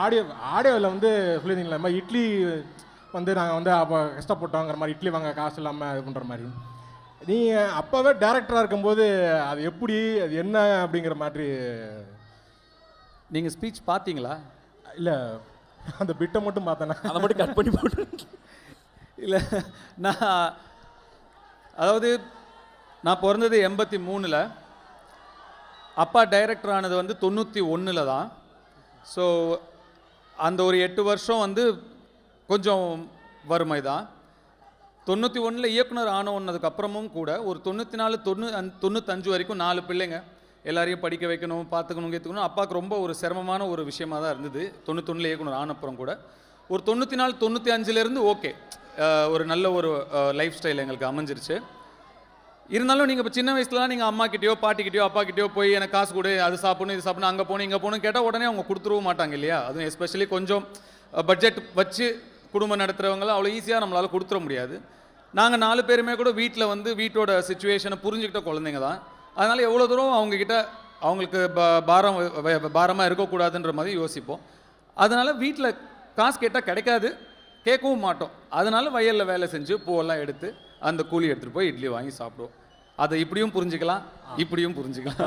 Audio ஆடியோவில் வந்து சொல்லியிருந்தீங்களா இந்த மாதிரி இட்லி வந்து நாங்கள் வந்து அப்போ கஷ்டப்பட்டோங்கிற மாதிரி இட்லி வாங்க காசு இல்லாமல் இது பண்ணுற மாதிரி நீங்கள் அப்போவே டேரக்டராக இருக்கும்போது அது எப்படி அது என்ன அப்படிங்கிற மாதிரி நீங்கள் ஸ்பீச் பார்த்தீங்களா? இல்லை அந்த பிட்டை மட்டும் பார்த்தேன்னா அதை மட்டும் கட் பண்ணி போட்டு இல்லை நான் அதாவது நான் பிறந்தது 83ல், அப்பா டைரக்டர் ஆனது வந்து 91ல் தான். ஸோ அந்த ஒரு 8 வருஷம் வந்து கொஞ்சம் வறுமை தான். 91ல் இயக்குனர் ஆனதுக்கப்புறமும் கூட ஒரு 95 வரைக்கும் 4 பிள்ளைங்க எல்லாரையும் படிக்க வைக்கணும், பார்த்துக்கணும், கேத்துக்கணும். அப்பாவுக்கு ரொம்ப ஒரு சிரமமான ஒரு விஷயமாக தான் இருந்தது. 91ல் இயக்குனர் ஆனப்புறம் கூட ஒரு 94 95லேருந்து ஓகே ஒரு நல்ல ஒரு லைஃப் ஸ்டைல் எங்களுக்கு அமைஞ்சிருச்சு. இருந்தாலும் நீங்கள் இப்போ சின்ன வயசுலலாம் நீங்கள் அம்மாக்கிட்டேயோ பாட்டிக்கிட்டேயோ அப்பாக்கிட்டேயோ போய் எனக்கு காசு கொடு, அது சாப்பிடணும், இது சாப்பிடணும், அங்கே போகணும், இங்கே போகணும் கேட்டால் உடனே அவங்க கொடுத்துருவும் மாட்டாங்க இல்லையா? அதுவும் எஸ்பெஷலி கொஞ்சம் பட்ஜெட் வச்சு குடும்பம் நடத்துகிறவங்களாம் அவ்வளோ ஈஸியாக நம்மளால் கொடுத்துட முடியாது. நாங்கள் 4 பேருமே கூட வீட்டில் வந்து வீட்டோட சுச்சுவேஷனை புரிஞ்சுக்கிட்ட குழந்தைங்க தான். அதனால் எவ்வளோ தூரம் அவங்கக்கிட்ட அவங்களுக்கு பாரமாக இருக்கக்கூடாதுன்ற மாதிரி யோசிப்போம். அதனால் வீட்டில் காசு கேட்டால் கிடைக்காது, கேட்கவும் மாட்டோம். அதனால் வயலில் வேலை செஞ்சு பூவெல்லாம் எடுத்து அந்த கூலி எடுத்துகிட்டு போய் இட்லி வாங்கி சாப்பிடுவோம். அதை இப்படியும் புரிஞ்சுக்கலாம், இப்படியும் புரிஞ்சுக்கலாம்.